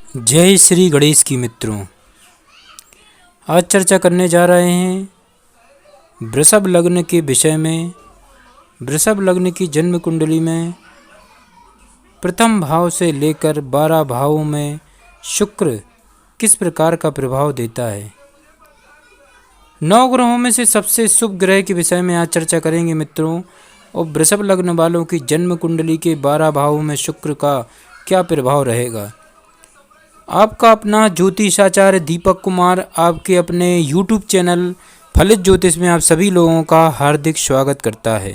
जय श्री गणेश की मित्रों। आज चर्चा करने जा रहे हैं वृषभ लग्न के विषय में। वृषभ लग्न की जन्म कुंडली में प्रथम भाव से लेकर 12 भावों में शुक्र किस प्रकार का प्रभाव देता है। 9 ग्रहों में से सबसे शुभ ग्रह के विषय में आज चर्चा करेंगे मित्रों। और वृषभ लग्न वालों की जन्म कुंडली के 12 भावों में शुक्र का क्या प्रभाव रहेगा। आपका अपना ज्योतिषाचार्य दीपक कुमार आपके अपने YouTube चैनल फलित ज्योतिष में आप सभी लोगों का हार्दिक स्वागत करता है।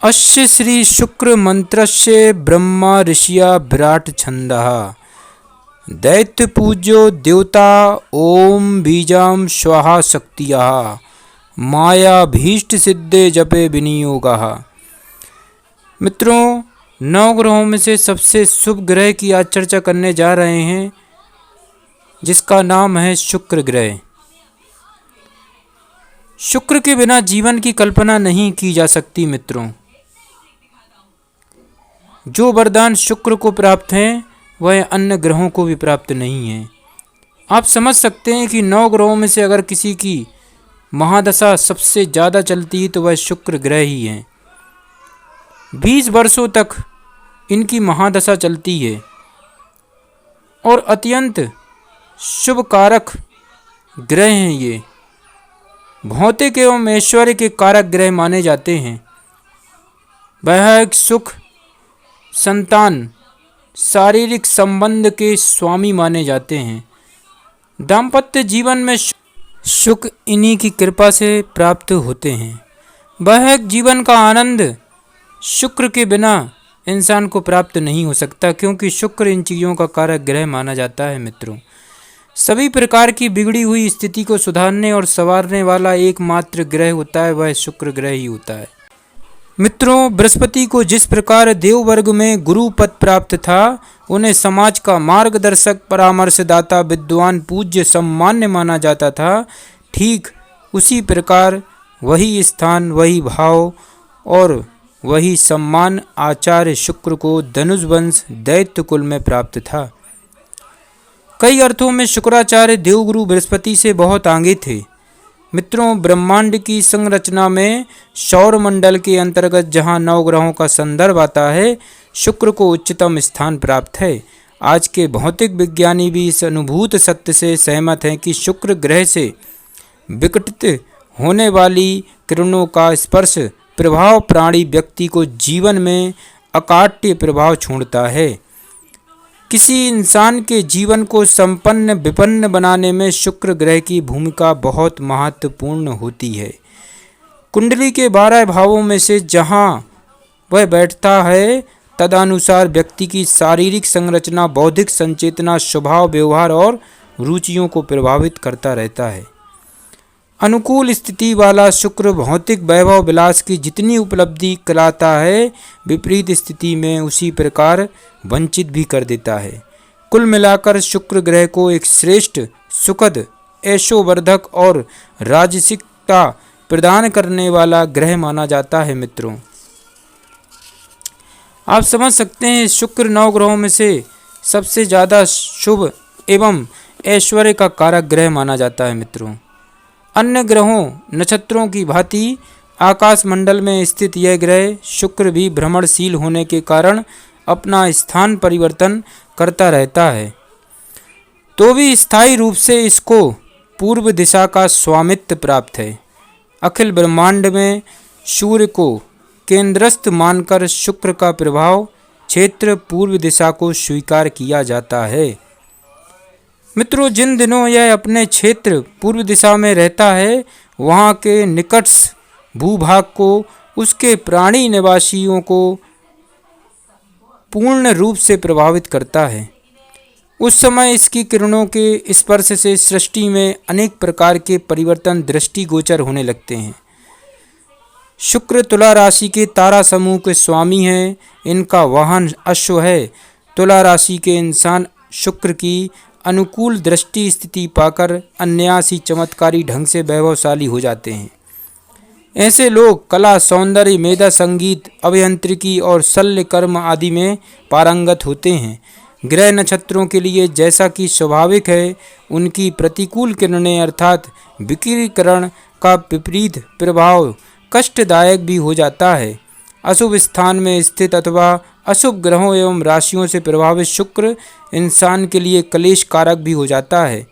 अस्य श्री शुक्र मंत्रस्य ब्रह्मा ऋषिया विराट छंदः दैत्य पूज्यो देवता ओम बीजाम स्वाहा शक्तिया माया भीष्ट सिद्धे जपे विनियोगः। मित्रों, 9 ग्रहों में से सबसे शुभ ग्रह की आज चर्चा करने जा रहे हैं, जिसका नाम है शुक्र ग्रह। शुक्र के बिना जीवन की कल्पना नहीं की जा सकती मित्रों। जो वरदान शुक्र को प्राप्त हैं वह अन्य ग्रहों को भी प्राप्त नहीं है। आप समझ सकते हैं कि 9 ग्रहों में से अगर किसी की महादशा सबसे ज़्यादा चलती है तो वह शुक्र ग्रह ही है। 20 वर्षों तक इनकी महादशा चलती है और अत्यंत शुभ कारक ग्रह हैं। ये भौतिक एवं ऐश्वर्य के कारक ग्रह माने जाते हैं। वैवाहिक सुख, संतान, शारीरिक संबंध के स्वामी माने जाते हैं। दाम्पत्य जीवन में सुख इन्हीं की कृपा से प्राप्त होते हैं। वैवाहिक जीवन का आनंद शुक्र के बिना इंसान को प्राप्त नहीं हो सकता, क्योंकि शुक्र इन चीज़ों का कारक ग्रह माना जाता है मित्रों। सभी प्रकार की बिगड़ी हुई स्थिति को सुधारने और संवारने वाला एकमात्र ग्रह होता है, वह शुक्र ग्रह ही होता है मित्रों। बृहस्पति को जिस प्रकार देववर्ग में गुरु पद प्राप्त था, उन्हें समाज का मार्गदर्शक, परामर्शदाता, विद्वान, पूज्य, सम्मान्य माना जाता था, ठीक उसी प्रकार वही स्थान, वही भाव और वही सम्मान आचार्य शुक्र को धनुष वंश दैत्य कुल में प्राप्त था। कई अर्थों में शुक्राचार्य देवगुरु बृहस्पति से बहुत आगे थे मित्रों। ब्रह्मांड की संरचना में सौर मंडल के अंतर्गत जहां 9 ग्रहों का संदर्भ आता है, शुक्र को उच्चतम स्थान प्राप्त है। आज के भौतिक विज्ञानी भी इस अनुभूत सत्य से सहमत हैं कि शुक्र ग्रह से विकटित होने वाली किरणों का स्पर्श प्रभाव प्राणी व्यक्ति को जीवन में अकाट्य प्रभाव छोड़ता है। किसी इंसान के जीवन को संपन्न विपन्न बनाने में शुक्र ग्रह की भूमिका बहुत महत्वपूर्ण होती है। कुंडली के 12 भावों में से जहां वह बैठता है, तदनुसार व्यक्ति की शारीरिक संरचना, बौद्धिक संचेतना, स्वभाव, व्यवहार और रुचियों को प्रभावित करता रहता है। अनुकूल स्थिति वाला शुक्र भौतिक वैभव विलास की जितनी उपलब्धि कराता है, विपरीत स्थिति में उसी प्रकार वंचित भी कर देता है। कुल मिलाकर शुक्र ग्रह को एक श्रेष्ठ, सुखद, ऐशोवर्धक और राजसिकता प्रदान करने वाला ग्रह माना जाता है मित्रों। आप समझ सकते हैं शुक्र 9 ग्रहों में से सबसे ज़्यादा शुभ एवं ऐश्वर्य का कारक ग्रह माना जाता है मित्रों। अन्य ग्रहों, नक्षत्रों की भांति आकाश मंडल में स्थित यह ग्रह शुक्र भी भ्रमणशील होने के कारण अपना स्थान परिवर्तन करता रहता है, तो भी स्थायी रूप से इसको पूर्व दिशा का स्वामित्व प्राप्त है। अखिल ब्रह्मांड में सूर्य को केंद्रस्थ मानकर शुक्र का प्रभाव क्षेत्र पूर्व दिशा को स्वीकार किया जाता है मित्रों। जिन दिनों यह अपने क्षेत्र पूर्व दिशा में रहता है, वहाँ के निकटस्थ भूभाग को, उसके प्राणी निवासियों को पूर्ण रूप से प्रभावित करता है। उस समय इसकी किरणों के स्पर्श से सृष्टि में अनेक प्रकार के परिवर्तन दृष्टिगोचर होने लगते हैं। शुक्र तुला राशि के तारा समूह के स्वामी हैं। इनका वाहन अश्व है। तुला राशि के इंसान शुक्र की अनुकूल दृष्टि स्थिति पाकर अन्यासी चमत्कारी ढंग से वैभवशाली हो जाते हैं। ऐसे लोग कला, सौंदर्य, मेधा, संगीत, अभियांत्रिकी और शल्य कर्म आदि में पारंगत होते हैं। ग्रह नक्षत्रों के लिए जैसा कि स्वाभाविक है, उनकी प्रतिकूल किरणें अर्थात विकिरण का विपरीत प्रभाव कष्टदायक भी हो जाता है। अशुभ स्थान में स्थित अथवा अशुभ ग्रहों एवं राशियों से प्रभावित शुक्र इंसान के लिए क्लेश कारक भी हो जाता है।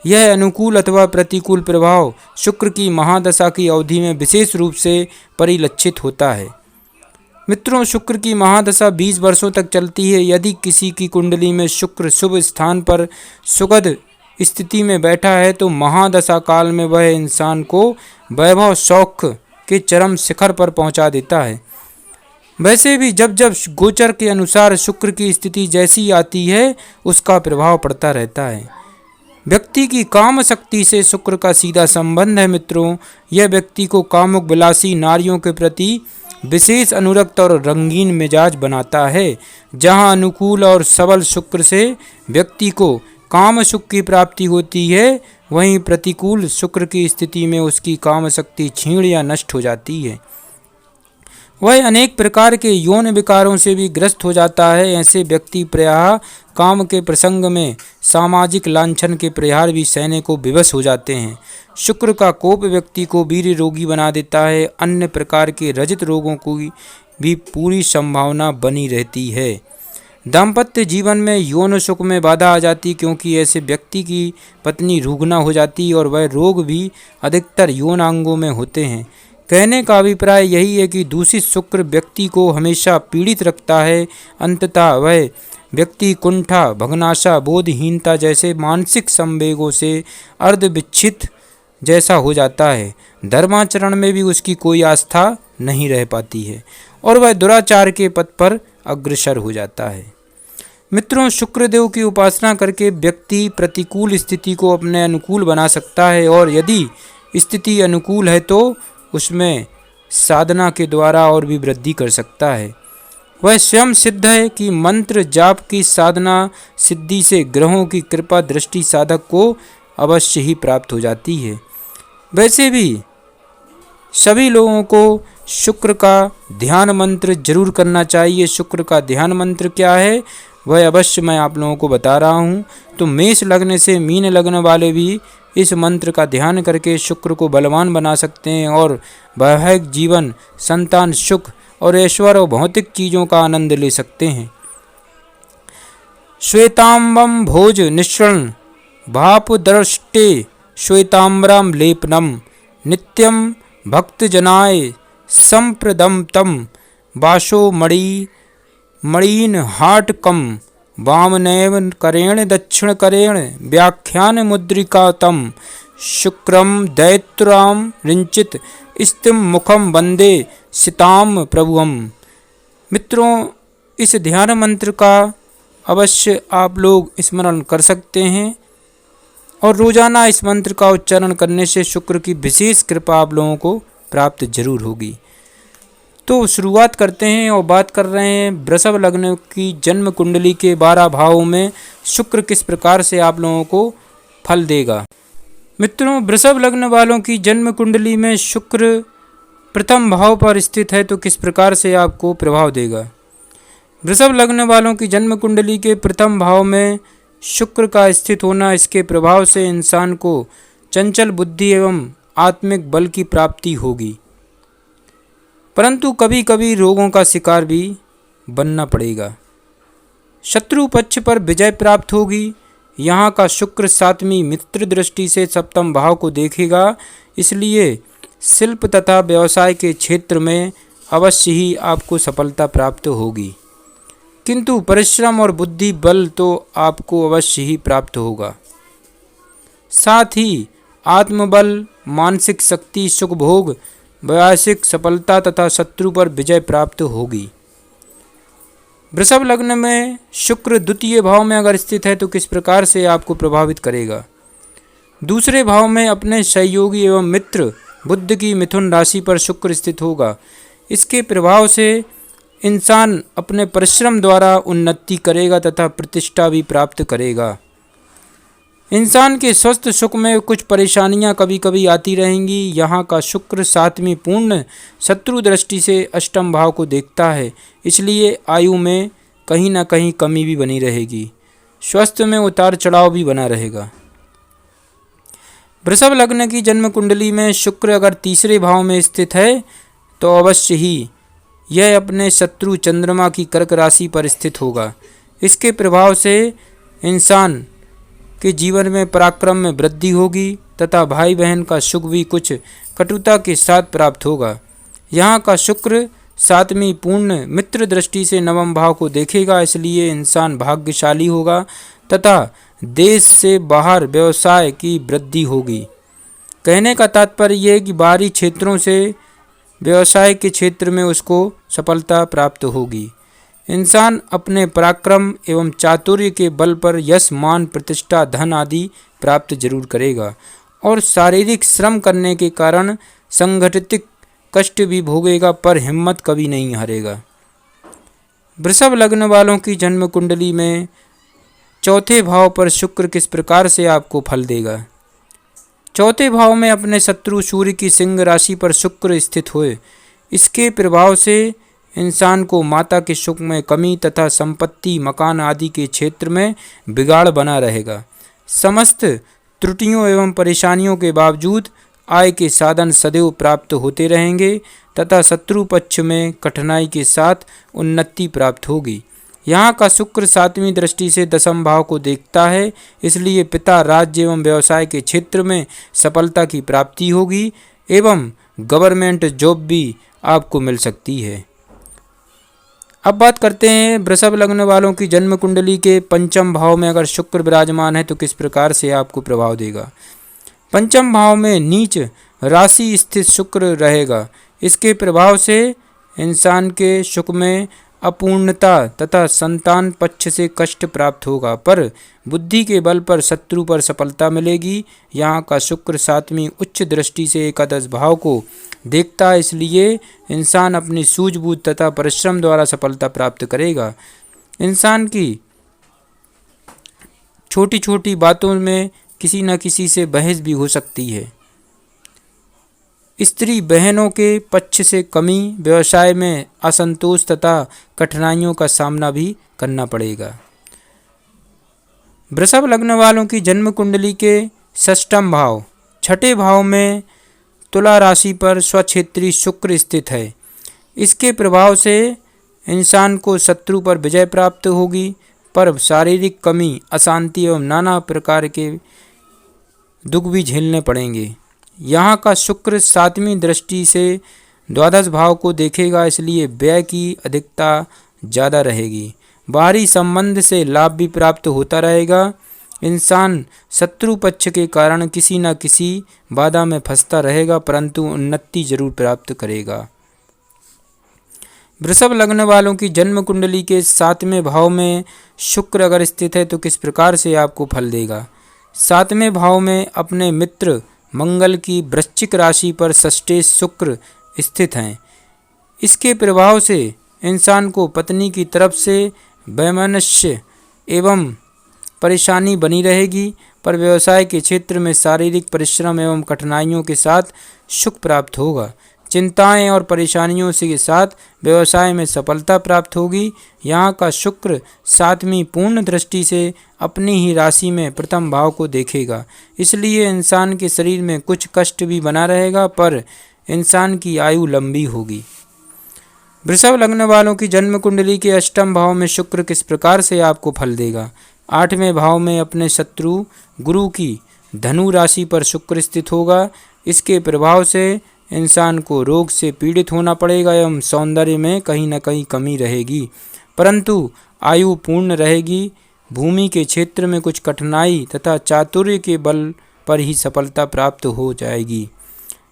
यह अनुकूल अथवा प्रतिकूल प्रभाव शुक्र की महादशा की अवधि में विशेष रूप से परिलक्षित होता है। मित्रों, शुक्र की महादशा 20 वर्षों तक चलती है। यदि किसी की कुंडली में शुक्र शुभ स्थान पर सुखद स्थिति में बैठा है तो महादशा काल में वह इंसान को वैभव शौक के चरम शिखर पर पहुंचा देता है। वैसे भी जब जब गोचर के अनुसार शुक्र की स्थिति जैसी आती है, उसका प्रभाव पड़ता रहता है। व्यक्ति की काम शक्ति से शुक्र का सीधा संबंध है। मित्रों, यह व्यक्ति को कामुक विलासी नारियों के प्रति विशेष अनुरक्त और रंगीन मिजाज बनाता है। जहां अनुकूल और सबल शुक्र से व्यक्ति को काम सुख की प्राप्ति होती है, वहीं प्रतिकूल शुक्र की स्थिति में उसकी काम शक्ति क्षीण या नष्ट हो जाती है। वह अनेक प्रकार के यौन विकारों से भी ग्रस्त हो जाता है। ऐसे व्यक्ति प्रायः काम के प्रसंग में सामाजिक लांछन के प्रहार भी सहने को विवश हो जाते हैं। शुक्र का कोप व्यक्ति को वीर्य रोगी बना देता है। अन्य प्रकार के रजित रोगों की भी पूरी संभावना बनी रहती है। दाम्पत्य जीवन में यौन सुख में बाधा आ जाती, क्योंकि ऐसे व्यक्ति की पत्नी रुग्ना हो जाती और वह रोग भी अधिकतर यौन अंगों में होते हैं। कहने का अभिप्राय यही है कि दूषित शुक्र व्यक्ति को हमेशा पीड़ित रखता है। अंततः वह व्यक्ति कुंठा, भग्नाशा, बोधहीनता जैसे मानसिक संवेगों से अर्धविक्षित जैसा हो जाता है। धर्माचरण में भी उसकी कोई आस्था नहीं रह पाती है और वह दुराचार के पथ पर अग्रसर हो जाता है। मित्रों, शुक्रदेव की उपासना करके व्यक्ति प्रतिकूल स्थिति को अपने अनुकूल बना सकता है और यदि स्थिति अनुकूल है तो उसमें साधना के द्वारा और भी वृद्धि कर सकता है। वह स्वयं सिद्ध है कि मंत्र जाप की साधना सिद्धि से ग्रहों की कृपा दृष्टि साधक को अवश्य ही प्राप्त हो जाती है। वैसे भी सभी लोगों को शुक्र का ध्यान मंत्र जरूर करना चाहिए। शुक्र का ध्यान मंत्र क्या है, वह अवश्य मैं आप लोगों को बता रहा हूँ। तो मेष लग्न से मीन लग्न वाले भी इस मंत्र का ध्यान करके शुक्र को बलवान बना सकते हैं और वैवाहिक जीवन, संतान सुख और ऐश्वर्य और भौतिक चीज़ों का आनंद ले सकते हैं। श्वेतांबम भोज निश्रण भापुदृष्टे श्वेताम्बरम लेपनम नित्यम भक्तजनाय संप्रदम तम वाशो मणीन हाटकम वामनैव करेण दक्षिण करेण व्याख्यान मुद्रिका तम शुक्रम दैत्राम रिंचित स्तिम मुखम वंदे सिताम प्रभुम। मित्रों, इस ध्यान मंत्र का अवश्य आप लोग स्मरण कर सकते हैं और रोजाना इस मंत्र का उच्चारण करने से शुक्र की विशेष कृपा आप लोगों को प्राप्त जरूर होगी। तो शुरुआत करते हैं और बात कर रहे हैं वृषभ लग्न की जन्म कुंडली के 12 भावों में शुक्र किस प्रकार से आप लोगों को फल देगा। मित्रों, वृषभ लग्न वालों की जन्म कुंडली में शुक्र प्रथम भाव पर स्थित है तो किस प्रकार से आपको प्रभाव देगा। वृषभ लग्न वालों की जन्म कुंडली के प्रथम भाव में शुक्र का स्थित होना, इसके प्रभाव से इंसान को चंचल बुद्धि एवं आत्मिक बल की प्राप्ति होगी, परंतु कभी कभी रोगों का शिकार भी बनना पड़ेगा। शत्रु पक्ष पर विजय प्राप्त होगी। यहाँ का शुक्र 7वीं मित्र दृष्टि से सप्तम भाव को देखेगा, इसलिए शिल्प तथा व्यवसाय के क्षेत्र में अवश्य ही आपको सफलता प्राप्त होगी, किंतु परिश्रम और बुद्धि बल तो आपको अवश्य ही प्राप्त होगा। साथ ही आत्मबल, मानसिक शक्ति, सुख भोग, वैवाहिक सफलता तथा शत्रु पर विजय प्राप्त होगी। वृषभ लग्न में शुक्र द्वितीय भाव में अगर स्थित है तो किस प्रकार से आपको प्रभावित करेगा। दूसरे भाव में अपने सहयोगी एवं मित्र बुध की मिथुन राशि पर शुक्र स्थित होगा। इसके प्रभाव से इंसान अपने परिश्रम द्वारा उन्नति करेगा तथा प्रतिष्ठा भी प्राप्त करेगा। इंसान के स्वस्थ सुख में कुछ परेशानियां कभी कभी आती रहेंगी। यहाँ का शुक्र 7वीं पूर्ण शत्रु दृष्टि से अष्टम भाव को देखता है, इसलिए आयु में कहीं ना कहीं कमी भी बनी रहेगी। स्वास्थ्य में उतार चढ़ाव भी बना रहेगा। वृषभ लग्न की जन्म कुंडली में शुक्र अगर तीसरे भाव में स्थित है तो अवश्य ही यह अपने शत्रु चंद्रमा की कर्क राशि पर स्थित होगा। इसके प्रभाव से इंसान के जीवन में पराक्रम में वृद्धि होगी तथा भाई बहन का सुख भी कुछ कटुता के साथ प्राप्त होगा। यहाँ का शुक्र सातवीं पूर्ण मित्र दृष्टि से नवम भाव को देखेगा, इसलिए इंसान भाग्यशाली होगा तथा देश से बाहर व्यवसाय की वृद्धि होगी। कहने का तात्पर्य यह कि बाहरी क्षेत्रों से व्यवसाय के क्षेत्र में उसको सफलता प्राप्त होगी। इंसान अपने पराक्रम एवं चातुर्य के बल पर यश मान प्रतिष्ठा धन आदि प्राप्त जरूर करेगा और शारीरिक श्रम करने के कारण संगठित कष्ट भी भोगेगा, पर हिम्मत कभी नहीं हारेगा। वृषभ लग्न वालों की जन्म कुंडली में चौथे भाव पर शुक्र किस प्रकार से आपको फल देगा। चौथे भाव में अपने शत्रु सूर्य की सिंह राशि पर शुक्र स्थित हुए, इसके प्रभाव से इंसान को माता के सुख में कमी तथा संपत्ति मकान आदि के क्षेत्र में बिगाड़ बना रहेगा। समस्त त्रुटियों एवं परेशानियों के बावजूद आय के साधन सदैव प्राप्त होते रहेंगे तथा शत्रु पक्ष में कठिनाई के साथ उन्नति प्राप्त होगी। यहाँ का शुक्र सातवीं दृष्टि से दसम भाव को देखता है, इसलिए पिता राज्य एवं व्यवसाय के क्षेत्र में सफलता की प्राप्ति होगी एवं गवर्नमेंट जॉब भी आपको मिल सकती है। अब बात करते हैं वृषभ लग्न वालों की जन्म कुंडली के पंचम भाव में अगर शुक्र विराजमान है तो किस प्रकार से आपको प्रभाव देगा। पंचम भाव में नीच राशि स्थित शुक्र रहेगा, इसके प्रभाव से इंसान के सुख में अपूर्णता तथा संतान पक्ष से कष्ट प्राप्त होगा, पर बुद्धि के बल पर शत्रु पर सफलता मिलेगी। यहाँ का शुक्र सातवीं उच्च दृष्टि से एकादश भाव को देखता है, इसलिए इंसान अपनी सूझबूझ तथा परिश्रम द्वारा सफलता प्राप्त करेगा। इंसान की छोटी छोटी बातों में किसी न किसी से बहस भी हो सकती है। स्त्री बहनों के पक्ष से कमी, व्यवसाय में असंतोष तथा कठिनाइयों का सामना भी करना पड़ेगा। वृषभ लग्न वालों की जन्म कुंडली के षष्ठम भाव छठे भाव में तुला राशि पर स्वक्षेत्री शुक्र स्थित है। इसके प्रभाव से इंसान को शत्रु पर विजय प्राप्त होगी, पर शारीरिक कमी, अशांति एवं नाना प्रकार के दुख भी झेलने पड़ेंगे। यहाँ का शुक्र सातवीं दृष्टि से द्वादश भाव को देखेगा, इसलिए व्यय की अधिकता ज़्यादा रहेगी। बाहरी संबंध से लाभ भी प्राप्त होता रहेगा। इंसान शत्रु पक्ष के कारण किसी न किसी बाधा में फंसता रहेगा, परंतु उन्नति जरूर प्राप्त करेगा। वृषभ लग्न वालों की जन्म कुंडली के सातवें भाव में शुक्र अगर स्थित है तो किस प्रकार से आपको फल देगा। सातवें भाव में अपने मित्र मंगल की वृश्चिक राशि पर षष्ठेश शुक्र स्थित हैं। इसके प्रभाव से इंसान को पत्नी की तरफ से वैमनस्य एवं परेशानी बनी रहेगी, पर व्यवसाय के क्षेत्र में शारीरिक परिश्रम एवं कठिनाइयों के साथ सुख प्राप्त होगा। चिंताएं और परेशानियों के साथ व्यवसाय में सफलता प्राप्त होगी। यहाँ का शुक्र सातवीं पूर्ण दृष्टि से अपनी ही राशि में प्रथम भाव को देखेगा, इसलिए इंसान के शरीर में कुछ कष्ट भी बना रहेगा, पर इंसान की आयु लंबी होगी। वृषभ लग्न वालों की जन्म कुंडली के अष्टम भाव में शुक्र किस प्रकार से आपको फल देगा। आठवें भाव में अपने शत्रु गुरु की धनु राशि पर शुक्र स्थित होगा। इसके प्रभाव से इंसान को रोग से पीड़ित होना पड़ेगा एवं सौंदर्य में कहीं न कहीं कमी रहेगी, परंतु आयु पूर्ण रहेगी। भूमि के क्षेत्र में कुछ कठिनाई तथा चातुर्य के बल पर ही सफलता प्राप्त हो जाएगी।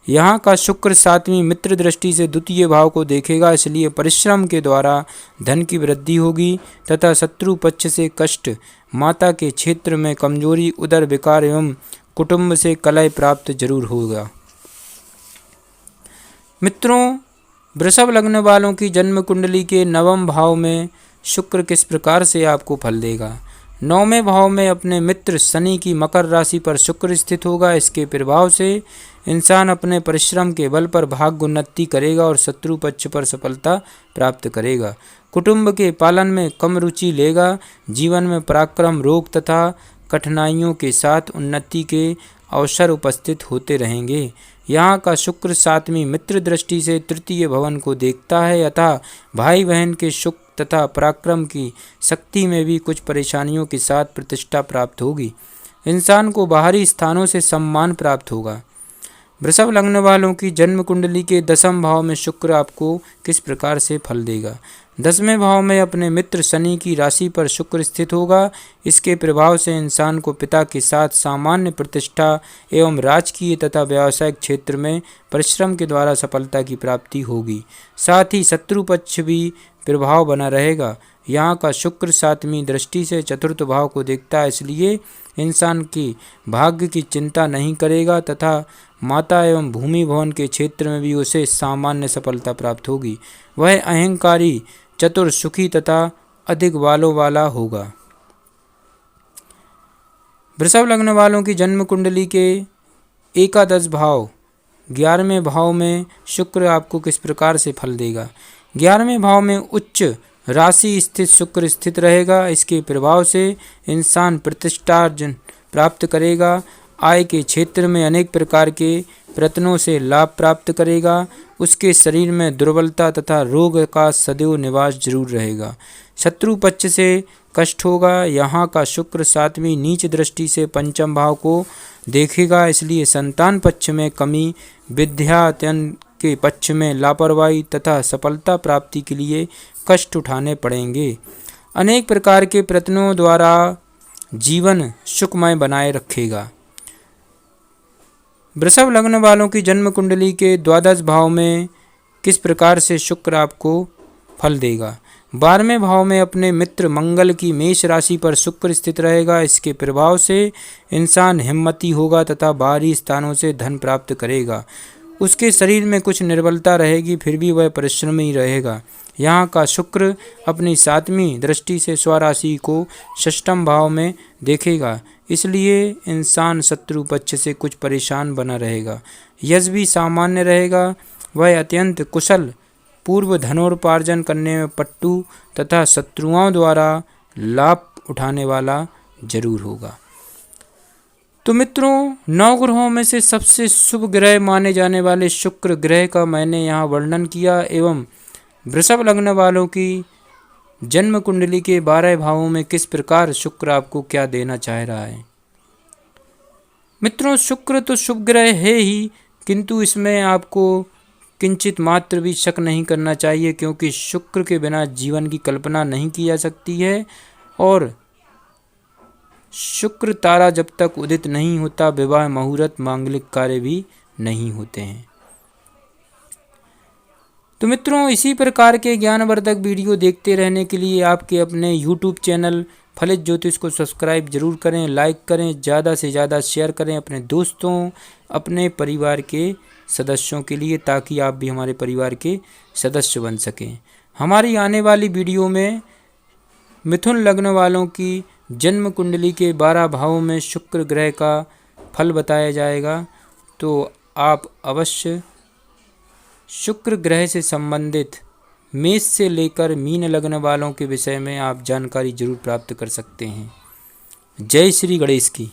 यहाँ का शुक्र सातवीं मित्र दृष्टि से द्वितीय भाव को देखेगा, इसलिए परिश्रम के द्वारा धन की वृद्धि होगी तथा शत्रु पक्ष से कष्ट, माता के क्षेत्र में कमजोरी, उदर विकार एवं कुटुंब से कलह प्राप्त जरूर होगा। मित्रों, वृषभ लग्न वालों की जन्म कुंडली के नवम भाव में शुक्र किस प्रकार से आपको फल देगा। 9वें भाव में अपने मित्र शनि की मकर राशि पर शुक्र स्थित होगा। इसके प्रभाव से इंसान अपने परिश्रम के बल पर भाग्य उन्नति करेगा और शत्रु पक्ष पर सफलता प्राप्त करेगा। कुटुंब के पालन में कम रुचि लेगा। जीवन में पराक्रम, रोग तथा कठिनाइयों के साथ उन्नति के अवसर उपस्थित होते रहेंगे। यहाँ का शुक्र 7वीं मित्र दृष्टि से तृतीय भवन को देखता है, अतः भाई बहन के सुख तथा पराक्रम की शक्ति में भी कुछ परेशानियों के साथ प्रतिष्ठा प्राप्त होगी। इंसान को बाहरी स्थानों से सम्मान प्राप्त होगा। वृषभ लग्न वालों की जन्म कुंडली के 10वें भाव में शुक्र आपको किस प्रकार से फल देगा। 10वें भाव में अपने मित्र शनि की राशि पर शुक्र स्थित होगा। इसके प्रभाव से इंसान को पिता के साथ सामान्य प्रतिष्ठा एवं राजकीय तथा व्यावसायिक क्षेत्र में परिश्रम के द्वारा सफलता की प्राप्ति होगी। साथ ही शत्रु पक्ष भी प्रभाव बना रहेगा। यहाँ का शुक्र 7वीं दृष्टि से चतुर्थ भाव को देखता है, इसलिए इंसान की भाग्य की चिंता नहीं करेगा तथा माता एवं भूमि भवन के क्षेत्र में भी उसे सामान्य सफलता प्राप्त होगी। वह अहंकारी, चतुर, सुखी तथा अधिक बालों वाला होगा। वृषभ लग्न वालों की जन्म कुंडली के एकादश भाव 11वें भाव में शुक्र आपको किस प्रकार से फल देगा। 11वें भाव में उच्च राशि स्थित शुक्र स्थित रहेगा। इसके प्रभाव से इंसान प्रतिष्ठार्जन प्राप्त करेगा। आय के क्षेत्र में अनेक प्रकार के प्रयत्नों से लाभ प्राप्त करेगा। उसके शरीर में दुर्बलता तथा रोग का सदैव निवास जरूर रहेगा। शत्रु पक्ष से कष्ट होगा। यहाँ का शुक्र 7वीं नीच दृष्टि से पंचम भाव को देखेगा, इसलिए संतान पक्ष में कमी, विद्या के पक्ष में लापरवाही तथा सफलता प्राप्ति के लिए कष्ट उठाने पड़ेंगे। अनेक प्रकार के प्रयत्नों द्वारा जीवन सुखमय बनाए रखेगा। वृषभ लग्न वालों की जन्म कुंडली के द्वादश भाव में किस प्रकार से शुक्र आपको फल देगा। 12वें भाव में अपने मित्र मंगल की मेष राशि पर शुक्र स्थित रहेगा। इसके प्रभाव से इंसान हिम्मती होगा तथा बाहरी स्थानों से धन प्राप्त करेगा। उसके शरीर में कुछ निर्बलता रहेगी, फिर भी वह परिश्रमी रहेगा। यहाँ का शुक्र अपनी 7वीं दृष्टि से स्वराशि को षष्ठम भाव में देखेगा, इसलिए इंसान शत्रु पक्ष से कुछ परेशान बना रहेगा। यश भी सामान्य रहेगा। वह अत्यंत कुशल, पूर्व धनोपार्जन करने में पट्टू तथा शत्रुओं द्वारा लाभ उठाने वाला जरूर होगा। तो मित्रों, 9 ग्रहों में से सबसे शुभ ग्रह माने जाने वाले शुक्र ग्रह का मैंने यहाँ वर्णन किया एवं वृषभ लग्न वालों की जन्म कुंडली के 12 भावों में किस प्रकार शुक्र आपको क्या देना चाह रहा है। मित्रों, शुक्र तो शुभ ग्रह है ही, किंतु इसमें आपको किंचित मात्र भी शक नहीं करना चाहिए, क्योंकि शुक्र के बिना जीवन की कल्पना नहीं की जा सकती है और शुक्र तारा जब तक उदित नहीं होता विवाह मुहूर्त मांगलिक कार्य भी नहीं होते हैं। तो मित्रों, इसी प्रकार के ज्ञानवर्धक वीडियो देखते रहने के लिए आपके अपने YouTube चैनल फलित ज्योतिष को सब्सक्राइब जरूर करें, लाइक करें, ज़्यादा से ज़्यादा शेयर करें अपने दोस्तों, अपने परिवार के सदस्यों के लिए, ताकि आप भी हमारे परिवार के सदस्य बन सकें। हमारी आने वाली वीडियो में मिथुन लग्न वालों की जन्म कुंडली के 12 भावों में शुक्र ग्रह का फल बताया जाएगा, तो आप अवश्य शुक्र ग्रह से संबंधित मेष से लेकर मीन लग्न वालों के विषय में आप जानकारी जरूर प्राप्त कर सकते हैं। जय श्री गणेश की।